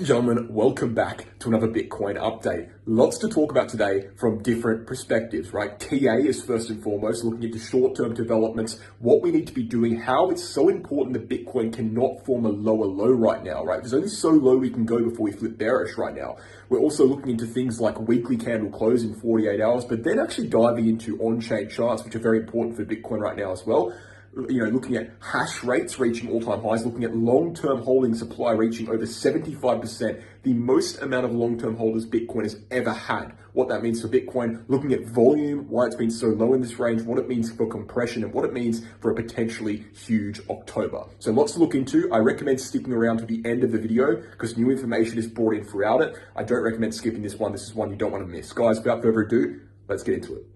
and gentlemen, welcome back to another Bitcoin update. Lots to talk about today from different perspectives, right? TA is first and foremost looking into short-term developments, what we need to be doing, how it's so important that Bitcoin cannot form a lower low right now, right? There's only so low we can go before we flip bearish right now. We're also looking into things like weekly candle close in 48 hours, but then actually diving into on-chain charts, which are very important for Bitcoin right now as well. Looking at hash rates reaching all-time highs, looking at long-term holding supply reaching over 75%, the most amount of long-term holders Bitcoin has ever had. What that means for Bitcoin, looking at volume, why it's been so low in this range, what it means for compression, and what it means for a potentially huge October. So lots to look into. I recommend sticking around to the end of the video because new information is brought in throughout it. I don't recommend skipping this one. This is one you don't want to miss. Guys, without further ado, let's get into it.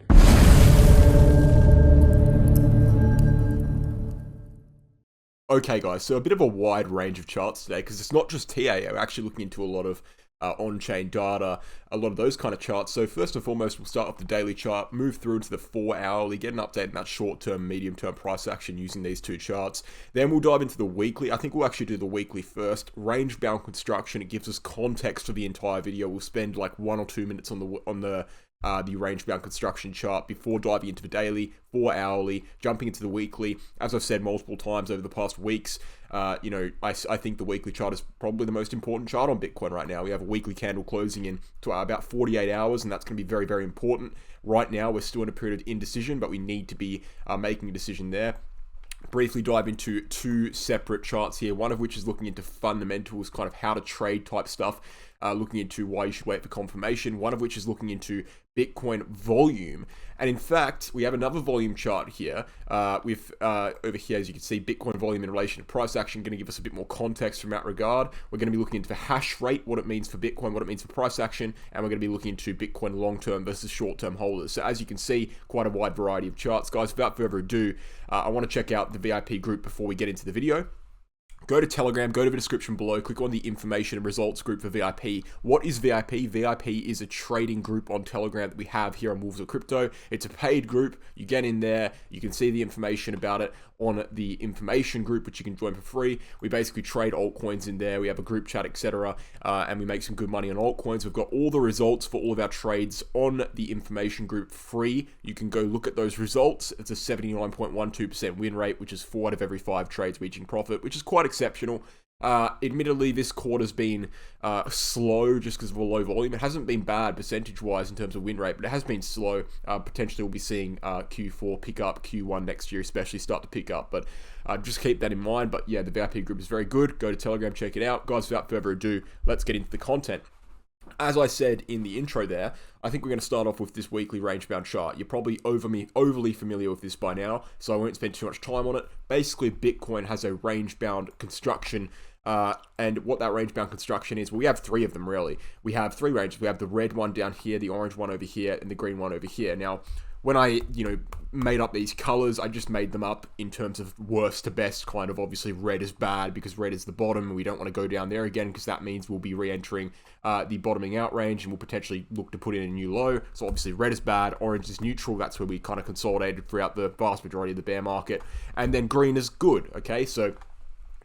Okay guys, so a bit of a wide range of charts today because it's not just TA, we're actually looking into a lot of on-chain data, a lot of those kind of charts. So first and foremost, we'll start off the daily chart, move through into the 4-hourly, get an update on that short-term, medium-term price action using these two charts. Then we'll dive into the weekly. I think we'll actually do the weekly first. Range-bound construction, it gives us context for the entire video. We'll spend like 1 or 2 minutes on the range-bound construction chart before diving into the daily, 4-hourly, jumping into the weekly. As I've said multiple times over the past weeks, I think the weekly chart is probably the most important chart on Bitcoin right now. We have a weekly candle closing in to about 48 hours, and that's going to be very, very important. Right now, we're still in a period of indecision, but we need to be making a decision there. Briefly dive into two separate charts here, one of which is looking into fundamentals, kind of how to trade type stuff, looking into why you should wait for confirmation, one of which is looking into Bitcoin volume. And in fact, we have another volume chart here with over here, as you can see, Bitcoin volume in relation to price action, going to give us a bit more context from that regard. We're going to be looking into the hash rate, what it means for Bitcoin, what it means for price action, and we're going to be looking into Bitcoin long-term versus short-term holders. So as you can see, quite a wide variety of charts. Guys, without further ado, I want to check out the VIP group before we get into the video. Go to Telegram, go to the description below, click on the information and results group for VIP. What is VIP? VIP is a trading group on Telegram that we have here on Wolves of Crypto. It's a paid group. You get in there, you can see the information about it on the information group, which you can join for free. We basically trade altcoins in there. We have a group chat, etc., and we make some good money on altcoins. We've got all the results for all of our trades on the information group free. You can go look at those results. It's a 79.12% win rate, which is 4 out of every 5 trades reaching profit, which is quite exceptional. Admittedly, this quarter's been slow just because of a low volume. It hasn't been bad percentage-wise in terms of win rate, but it has been slow. Potentially, we'll be seeing Q4 pick up, Q1 next year especially start to pick up, but just keep that in mind. But yeah, the VIP group is very good. Go to Telegram, check it out. Guys, without further ado, let's get into the content. As I said in the intro there, I think we're going to start off with this weekly range-bound chart. You're probably overly familiar with this by now, so I won't spend too much time on it. Basically, Bitcoin has a range-bound construction, and what that range-bound construction is, well, we have 3 of them, really. We have 3 ranges. We have the red one down here, the orange one over here, and the green one over here. Now, when I, made up these colors, I just made them up in terms of worst to best, kind of. Obviously, red is bad because red is the bottom, and we don't want to go down there again because that means we'll be re-entering the bottoming out range, and we'll potentially look to put in a new low. So obviously, red is bad, orange is neutral. That's where we kind of consolidated throughout the vast majority of the bear market, and then green is good. Okay, so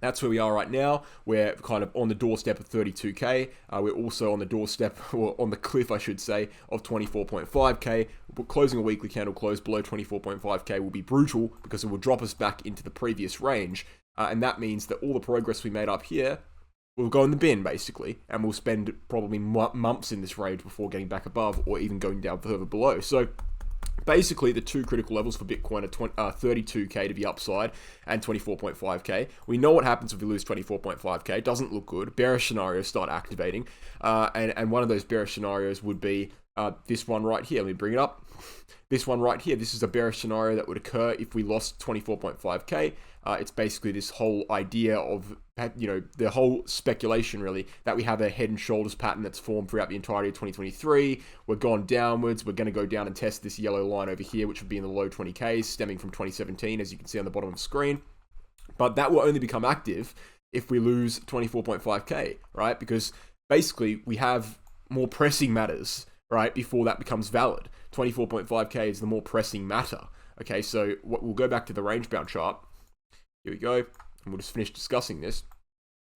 that's where we are right now. We're kind of on the doorstep of 32K. We're also on the doorstep, or on the cliff, I should say, of 24.5K. But closing a weekly candle close below 24.5K will be brutal because it will drop us back into the previous range. And that means that all the progress we made up here will go in the bin, basically. And we'll spend probably months in this range before getting back above or even going down further below. So basically, the 2 critical levels for Bitcoin are 32K to the upside and 24.5K. We know what happens if we lose 24.5K. It doesn't look good. Bearish scenarios start activating. And one of those bearish scenarios would be this one right here. Let me bring it up. This one right here. This is a bearish scenario that would occur if we lost 24.5K. It's basically this whole idea of, the whole speculation, really, that we have a head and shoulders pattern that's formed throughout the entirety of 2023. We're gone downwards. We're going to go down and test this yellow line over here, which would be in the low 20Ks, stemming from 2017, as you can see on the bottom of the screen. But that will only become active if we lose 24.5K, right? Because basically, we have more pressing matters, right, before that becomes valid. 24.5K is the more pressing matter. Okay, so we'll go back to the range-bound chart. Here we go, and we'll just finish discussing this.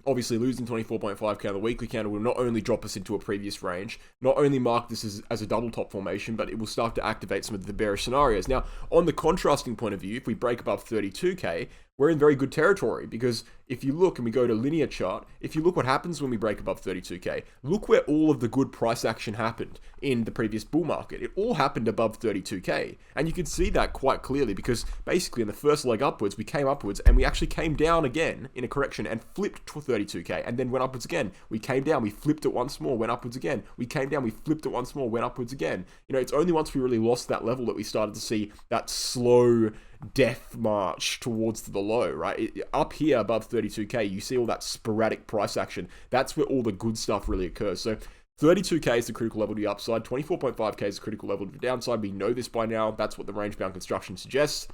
obviously losing 24.5k on the weekly candle will not only drop us into a previous range, not only mark this as a double top formation, but it will start to activate some of the bearish scenarios. Now, on the contrasting point of view, if we break above 32k, we're in very good territory, because if you look and we go to linear chart, if you look what happens when we break above 32k, look where all of the good price action happened in the previous bull market. It all happened above 32k, and you can see that quite clearly, because basically in the first leg upwards, we came upwards and we actually came down again in a correction and flipped to 32k, and then went upwards again. We came down, we flipped it once more, went upwards again. We came down, we flipped it once more, went upwards again. You know, it's only once we really lost that level that we started to see that slow death march towards the low, right? Up here above 32k, you see all that sporadic price action. That's where all the good stuff really occurs. So 32k is the critical level to the upside, 24.5k is the critical level to the downside. We know this by now. That's what the range-bound construction suggests.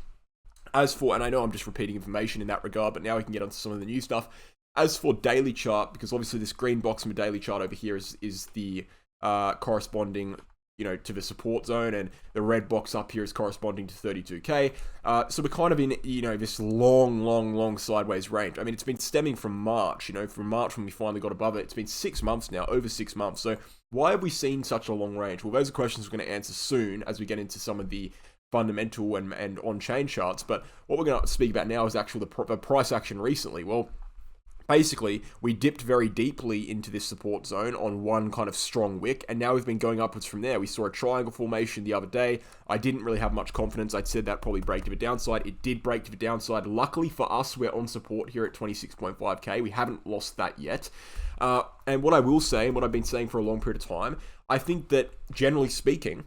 As for, and I know I'm just repeating information in that regard, but now we can get onto some of the new stuff. As for daily chart, because obviously this green box from a daily chart over here is the corresponding, you know, to the support zone, and the red box up here is corresponding to 32k. So we're kind of in, you know, this long sideways range. I mean, it's been stemming from March, you know, from March when we finally got above it. It's been 6 months now, over 6 months. So why have we seen such a long range? Well, those are questions we're going to answer soon as we get into some of the fundamental and on-chain charts. But what we're going to speak about now is actually the price action recently. Well, basically, we dipped very deeply into this support zone on one kind of strong wick, and now we've been going upwards from there. We saw a triangle formation the other day. I didn't really have much confidence. I'd said that probably break to the downside. It did break to the downside. Luckily for us, we're on support here at 26.5k. We haven't lost that yet. And what I will say, and what I've been saying for a long period of time, I think that generally speaking,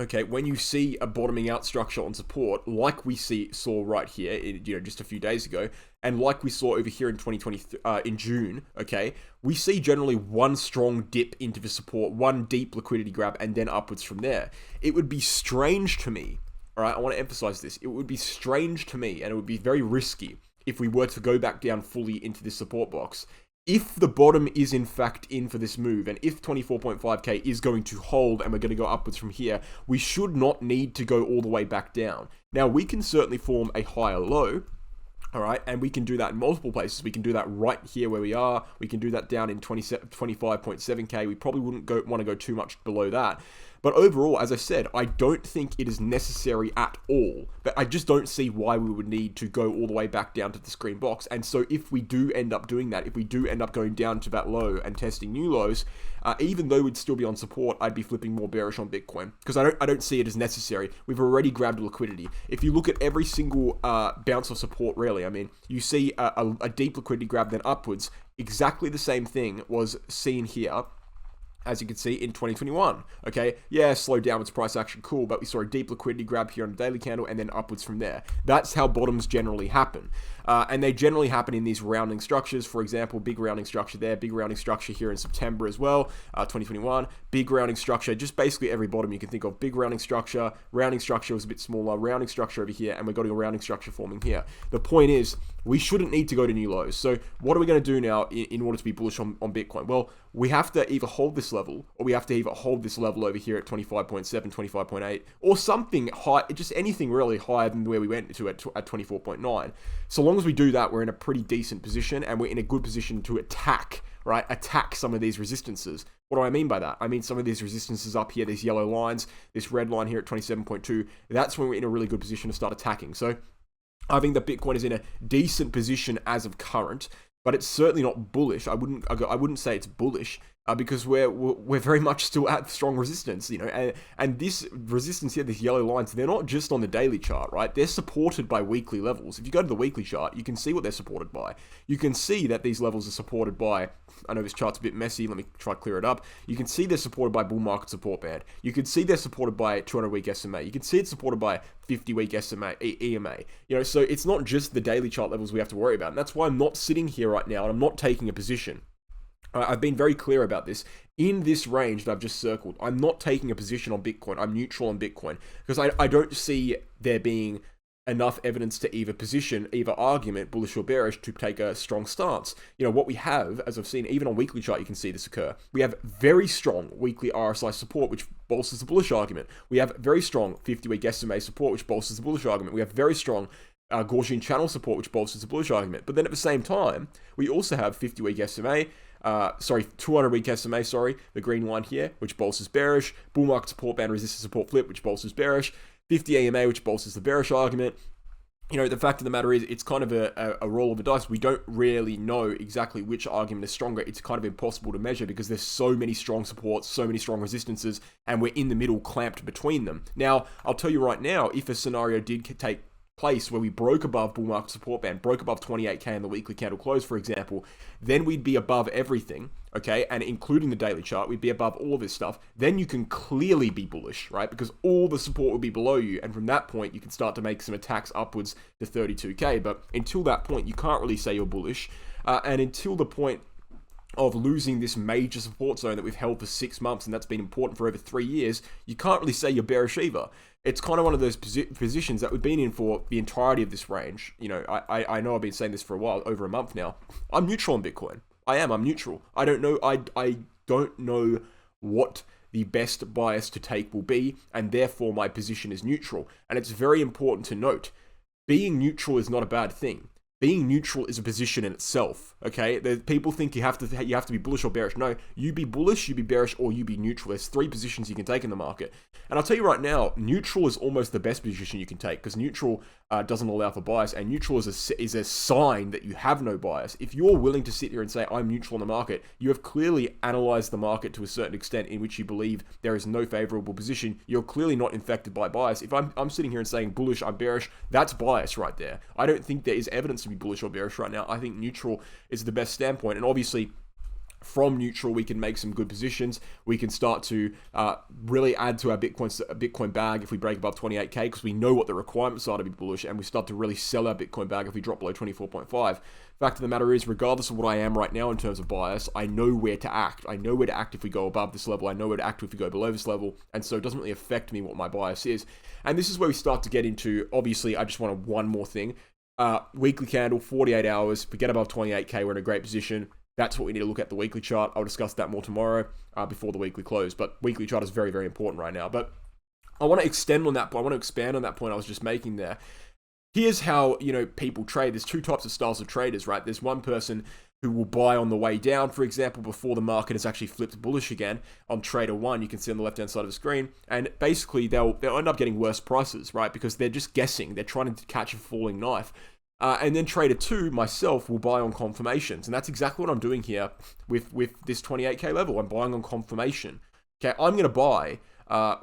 okay, when you see a bottoming out structure on support, like we saw right here, you know, just a few days ago, and like we saw over here in 2020, in June, okay, we see generally one strong dip into the support, one deep liquidity grab, and then upwards from there. It would be strange to me, all right, I want to emphasize this, it would be strange to me, and it would be very risky if we were to go back down fully into this support box. If the bottom is in fact in for this move, and if 24.5k is going to hold and we're going to go upwards from here, we should not need to go all the way back down. Now, we can certainly form a higher low, all right, and we can do that in multiple places. We can do that right here where we are. We can do that down in 25.7k. We probably wouldn't want to go too much below that. But overall, as I said, I don't think it is necessary at all. But I just don't see why we would need to go all the way back down to this green box. And so if we do end up doing that, if we do end up going down to that low and testing new lows, even though we'd still be on support, I'd be flipping more bearish on Bitcoin, because I don't see it as necessary. We've already grabbed liquidity. If you look at every single bounce of support, really, I mean, you see a deep liquidity grab, then upwards. Exactly the same thing was seen here, as you can see, in 2021, okay? Yeah, slow downwards price action, cool, but we saw a deep liquidity grab here on the daily candle and then upwards from there. That's how bottoms generally happen. And they generally happen in these rounding structures. For example, big rounding structure there, big rounding structure here in September as well, 2021, big rounding structure, just basically every bottom you can think of. Big rounding structure was a bit smaller, rounding structure over here, and we've got a rounding structure forming here. The point is, we shouldn't need to go to new lows. So what are we going to do now in order to be bullish on Bitcoin? Well, we have to either hold this level, or we have to either hold this level over here at 25.7, 25.8, or something high, just anything really higher than where we went to at 24.9. So long as we do that, we're in a pretty decent position, and we're in a good position to attack, right? Attack some of these resistances. What do I mean by that? I mean some of these resistances up here, these yellow lines, this red line here at 27.2, that's when we're in a really good position to start attacking. So I think that Bitcoin is in a decent position as of current, but it's certainly not bullish. I wouldn't say it's bullish, because we're very much still at strong resistance, you know, and this resistance here, these yellow lines, they're not just on the daily chart, right? They're supported by weekly levels. If you go to the weekly chart, you can see what they're supported by. You can see that these levels are supported by, I know this chart's a bit messy, let me try to clear it up. You can see they're supported by bull market support band. You can see they're supported by 200-week SMA. You can see it's supported by 50-week SMA, EMA. You know, so it's not just the daily chart levels we have to worry about. And that's why I'm not sitting here right now and I'm not taking a position. I've been very clear about this. In this range that I've just circled, I'm not taking a position on Bitcoin. I'm neutral on Bitcoin, because I don't see there being enough evidence to either position, either argument, bullish or bearish, to take a strong stance. You know, what we have, as I've seen, even on weekly chart, you can see this occur. We have very strong weekly RSI support, which bolsters the bullish argument. We have very strong 50-week SMA support, which bolsters the bullish argument. We have very strong Gaussian channel support, which bolsters the bullish argument. But then at the same time, we also have 50-week SMA, 200-week SMA, the green one here, which bolsters bearish, bull market support band resistance support flip, which bolsters bearish, 50 AMA, which bolsters the bearish argument. You know, the fact of the matter is, it's kind of a roll of the dice. We don't really know exactly which argument is stronger. It's kind of impossible to measure because there's so many strong supports, so many strong resistances, and we're in the middle clamped between them. Now, I'll tell you right now, if a scenario did take place where we broke above bull market support band, broke above 28k in the weekly candle close, for example, then we'd be above everything, okay, and including the daily chart, we'd be above all of this stuff. Then you can clearly be bullish, right, because all the support will be below you, and from that point, you can start to make some attacks upwards to 32k, but until that point, you can't really say you're bullish, and until the point of losing this major support zone that we've held for 6 months, and that's been important for over 3 years, you can't really say you're bearish either. It's kind of one of those positions that we've been in for the entirety of this range. You know, I know I've been saying this for a while, over a month now. I'm neutral on Bitcoin. I'm neutral. I don't know, I don't know what the best bias to take will be, and therefore my position is neutral. And it's very important to note, being neutral is not a bad thing. Being neutral is a position in itself, okay? People think you have to be bullish or bearish. No, you be bullish, you be bearish, or you be neutral. There's 3 positions you can take in the market. And I'll tell you right now, neutral is almost the best position you can take because neutral doesn't allow for bias, and neutral is a sign that you have no bias. If you're willing to sit here and say, I'm neutral in the market, you have clearly analyzed the market to a certain extent in which you believe there is no favorable position. You're clearly not infected by bias. If I'm sitting here and saying bullish, I'm bearish, that's bias right there. I don't think there is evidence to be bullish or bearish right now. I think neutral is the best standpoint, and obviously from neutral we can make some good positions. We can start to really add to our Bitcoin bag if we break above 28k, because we know what the requirements are to be bullish, and we start to really sell our Bitcoin bag if we drop below 24.5. Fact of the matter is, regardless of what I am right now in terms of bias, I know where to act. I know where to act if we go above this level. I know where to act if we go below this level, and so it doesn't really affect me what my bias is. And this is where we start to get into, obviously, I just want one more thing. Weekly candle, 48 hours. If we get above 28k, we're in a great position. That's what we need to look at the weekly chart. I'll discuss that more tomorrow before the weekly close. But weekly chart is very, very important right now. But I want to extend on that point. I want to expand on that point I was just making there. Here's how, you know, people trade. There's 2 types of styles of traders, right? There's one person who will buy on the way down, for example, before the market has actually flipped bullish again. On trader 1, you can see on the left-hand side of the screen, and basically they'll end up getting worse prices, right? Because they're just guessing. They're trying to catch a falling knife. And then trader 2, myself, will buy on confirmations. And that's exactly what I'm doing here with this 28k level. I'm buying on confirmation. Okay, I'm going to buy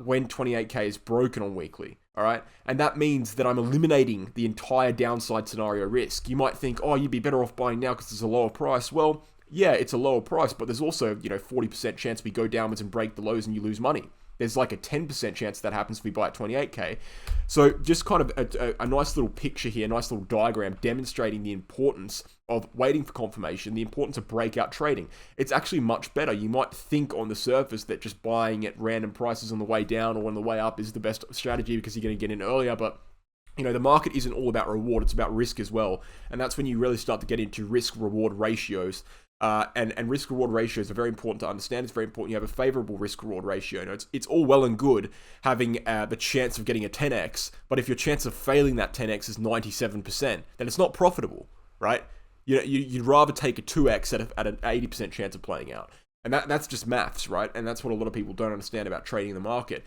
when 28k is broken on weekly. All right, and that means that I'm eliminating the entire downside scenario risk. You might think, oh, you'd be better off buying now because it's a lower price. Well, yeah, it's a lower price, but there's also, 40% chance we go downwards and break the lows and you lose money. There's like a 10% chance that happens if we buy at 28k. So just kind of a nice little picture here, nice little diagram demonstrating the importance of waiting for confirmation, the importance of breakout trading. It's actually much better. You might think on the surface that just buying at random prices on the way down or on the way up is the best strategy because you're going to get in earlier, but the market isn't all about reward, it's about risk as well. And that's when you really start to get into risk-reward ratios. And risk-reward ratios are very important to understand. It's very important you have a favorable risk-reward ratio. It's all well and good having the chance of getting a 10x, but if your chance of failing that 10x is 97%, then it's not profitable, right? You'd rather take a 2x at an 80% chance of playing out. And that's just maths, right? And that's what a lot of people don't understand about trading the market.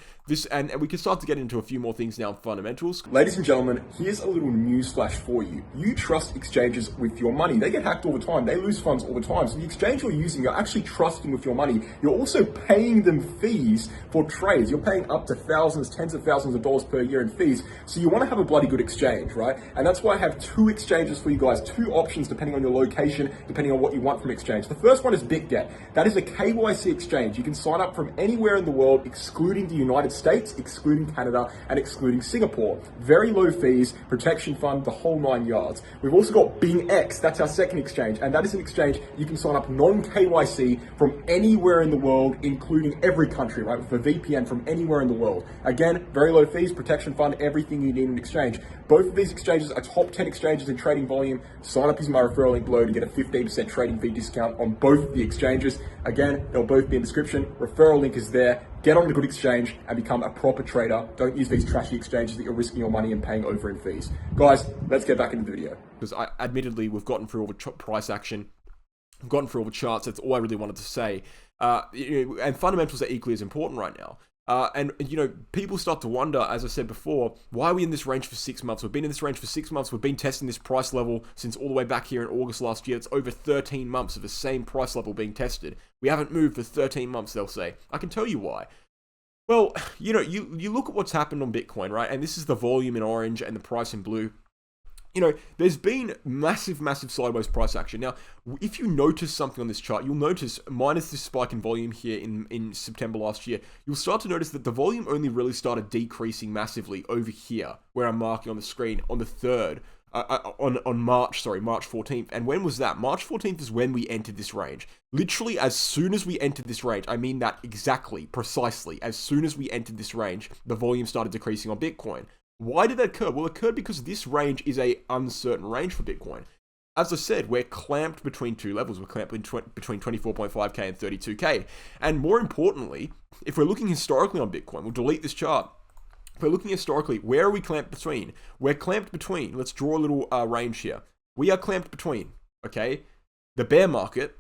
And we can start to get into a few more things now in fundamentals. Ladies and gentlemen, here's a little news flash for you. You trust exchanges with your money. They get hacked all the time. They lose funds all the time. So the exchange you're using, you're actually trusting with your money. You're also paying them fees for trades. You're paying up to thousands, tens of thousands of dollars per year in fees. So you want to have a bloody good exchange, right? And that's why I have 2 exchanges for you guys, 2 options depending on your location, depending on what you want from exchange. The first one is Bitget. That is a KYC exchange. You can sign up from anywhere in the world, excluding the United States, excluding Canada, and excluding Singapore. Very low fees, protection fund, the whole 9 yards. We've also got BingX. That's our second exchange, and that is an exchange you can sign up non-KYC from anywhere in the world, including every country, right? With a VPN from anywhere in the world. Again, very low fees, protection fund, everything you need in an exchange. Both of these exchanges are top 10 exchanges in trading volume. Sign up using my referral link below to get a 15% trading fee discount on both of the exchanges. Again, Again, they'll both be in the description. Referral link is there. Get on a good exchange and become a proper trader. Don't use these trashy exchanges that you're risking your money and paying over in fees. Guys, let's get back into the video. Because admittedly, we've gotten through all the price action. We've gotten through all the charts. That's all I really wanted to say. And fundamentals are equally as important right now. And people start to wonder, as I said before, why are we in this range for 6 months? We've been in this range for 6 months. We've been testing this price level since all the way back here in August last year. It's over 13 months of the same price level being tested. We haven't moved for 13 months, they'll say. I can tell you why. Well, you look at what's happened on Bitcoin, right? And this is the volume in orange and the price in blue. There's been massive sideways price action. Now, if you notice something on this chart, you'll notice, minus this spike in volume here in September last year, you'll start to notice that the volume only really started decreasing massively over here, where I'm marking on the screen, on the 3rd, on March 14th. And when was that? March 14th is when we entered this range. Literally, as soon as we entered this range, I mean that exactly, precisely, as soon as we entered this range, the volume started decreasing on Bitcoin. Why did that occur? Well, it occurred because this range is a uncertain range for Bitcoin. As I said, we're clamped between two levels. We're clamped between 24.5k and 32k. And more importantly, if we're looking historically on Bitcoin, we'll delete this chart. If we're looking historically, where are we clamped between? We're clamped between, let's draw a little range here. We are clamped between, okay, the bear market,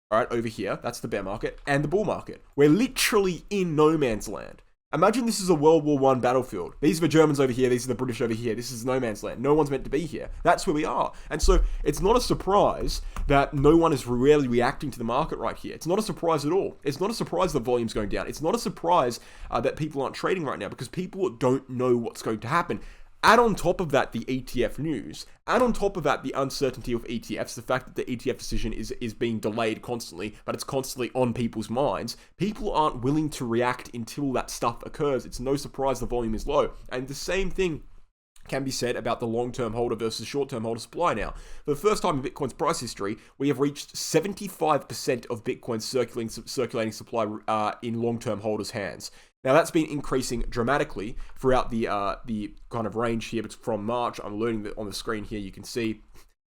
all right, over here, that's the bear market, and the bull market. We're literally in no man's land. Imagine this is a World War I battlefield. These are the Germans over here, these are the British over here. This is no man's land. No one's meant to be here. That's where we are. And so it's not a surprise that no one is really reacting to the market right here. It's not a surprise at all. It's not a surprise the volume's going down. It's not a surprise that people aren't trading right now because people don't know what's going to happen. Add on top of that the ETF news. Add on top of that the uncertainty of ETFs, the fact that the ETF decision is being delayed constantly, but it's constantly on people's minds. People aren't willing to react until that stuff occurs. It's no surprise the volume is low. And the same thing can be said about the long-term holder versus short-term holder supply now. For the first time in Bitcoin's price history, we have reached 75% of Bitcoin's circulating supply in long-term holders' hands. Now, that's been increasing dramatically throughout the kind of range here, but from March. I'm alerting that on the screen here, you can see.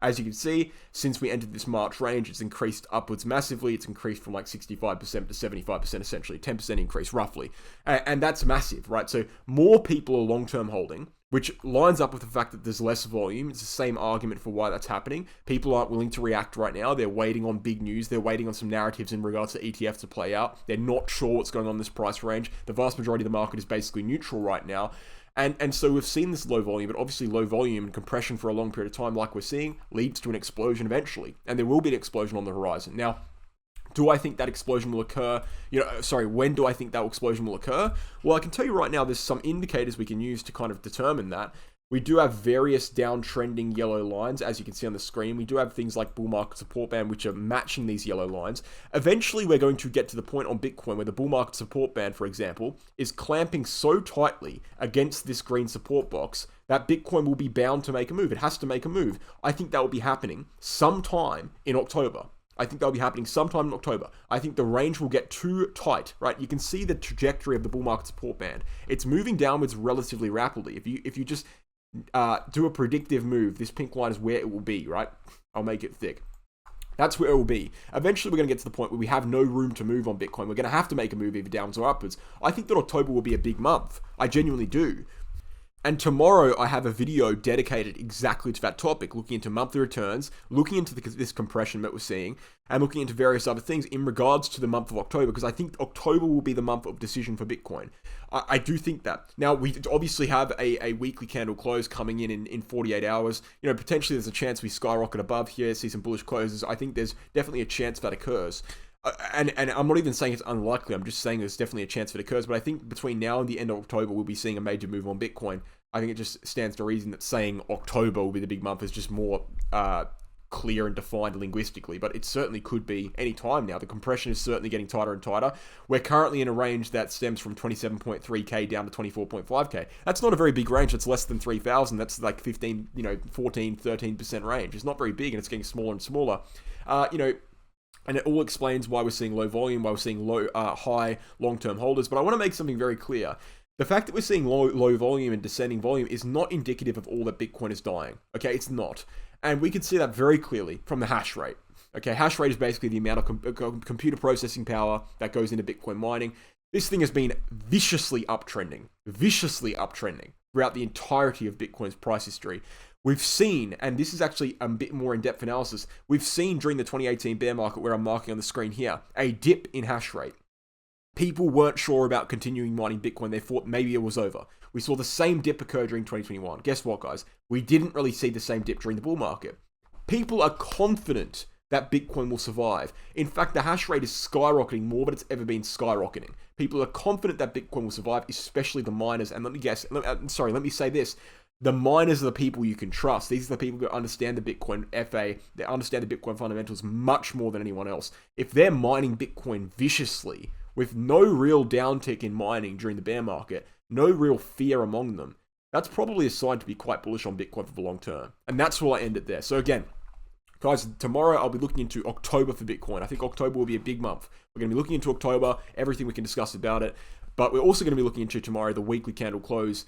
As you can see, since we entered this March range, it's increased upwards massively. It's increased from like 65% to 75%, essentially, 10% increase roughly. And that's massive, right? So more people are long-term holding, which lines up with the fact that there's less volume. It's the same argument for why that's happening. People aren't willing to react right now. They're waiting on big news. They're waiting on some narratives in regards to ETFs to play out. They're not sure what's going on in this price range. The vast majority of the market is basically neutral right now. And so we've seen this low volume, but obviously low volume and compression for a long period of time, like we're seeing, leads to an explosion eventually. And there will be an explosion on the horizon. Now, do I think that explosion will occur? When do I think that explosion will occur? Well, I can tell you right now, there's some indicators we can use to kind of determine that. We do have various downtrending yellow lines, as you can see on the screen. We do have things like bull market support band, which are matching these yellow lines. Eventually, we're going to get to the point on Bitcoin where the bull market support band, for example, is clamping so tightly against this green support box that Bitcoin will be bound to make a move. It has to make a move. I think that will be happening sometime in October. I think that'll be happening sometime in October. I think the range will get too tight, right? You can see the trajectory of the bull market support band. It's moving downwards relatively rapidly. If you just do a predictive move, this pink line is where it will be, right? I'll make it thick. That's where it will be. Eventually, we're going to get to the point where we have no room to move on Bitcoin. We're going to have to make a move either downwards or upwards. I think that October will be a big month. I genuinely do. And tomorrow, I have a video dedicated exactly to that topic, looking into monthly returns, looking into this compression that we're seeing, and looking into various other things in regards to the month of October, because I think October will be the month of decision for Bitcoin. I do think that. Now, we obviously have a weekly candle close coming in 48 hours. Potentially there's a chance we skyrocket above here, see some bullish closes. I think there's definitely a chance that occurs. And I'm not even saying it's unlikely. I'm just saying there's definitely a chance that it occurs. But I think between now and the end of October, we'll be seeing a major move on Bitcoin. I think it just stands to reason that saying October will be the big month is just more clear and defined linguistically. But it certainly could be any time now. The compression is certainly getting tighter and tighter. We're currently in a range that stems from 27.3k down to 24.5k. That's not a very big range. That's less than 3,000. That's like 15, 14, 13% range. It's not very big, and it's getting smaller and smaller. And it all explains why we're seeing low volume, why we're seeing high long-term holders. But I want to make something very clear. The fact that we're seeing low volume and descending volume is not indicative of all that Bitcoin is dying. Okay, it's not. And we can see that very clearly from the hash rate. Okay, hash rate is basically the amount of computer processing power that goes into Bitcoin mining. This thing has been viciously uptrending throughout the entirety of Bitcoin's price history. We've seen, and this is actually a bit more in-depth analysis, we've seen during the 2018 bear market, where I'm marking on the screen here, a dip in hash rate. People weren't sure about continuing mining Bitcoin. They thought maybe it was over. We saw the same dip occur during 2021. Guess what, guys? We didn't really see the same dip during the bull market. People are confident that Bitcoin will survive. In fact, the hash rate is skyrocketing more than it's ever been skyrocketing. People are confident that Bitcoin will survive, especially the miners. And let me say this. The miners are the people you can trust. These are the people who understand the Bitcoin FA. They understand the Bitcoin fundamentals much more than anyone else. If they're mining Bitcoin viciously, with no real downtick in mining during the bear market, no real fear among them, that's probably a sign to be quite bullish on Bitcoin for the long term. And that's why I end it there. So again, guys, tomorrow I'll be looking into October for Bitcoin. I think October will be a big month. We're going to be looking into October, everything we can discuss about it. But we're also going to be looking into tomorrow the weekly candle close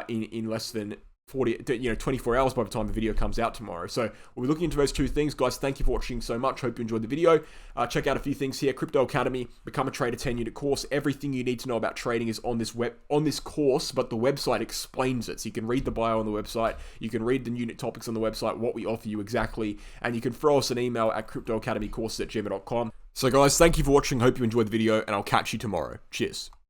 in less than 24 hours by the time the video comes out tomorrow. So we'll be looking into those two things. Guys, thank you for watching so much. Hope you enjoyed the video. Check out a few things here. Crypto Academy, become a trader 10-unit course. Everything you need to know about trading is on this course, but the website explains it. So you can read the bio on the website. You can read the unit topics on the website, what we offer you exactly, and you can throw us an email at cryptoacademycourses@gmail.com. So guys, thank you for watching. Hope you enjoyed the video, and I'll catch you tomorrow. Cheers.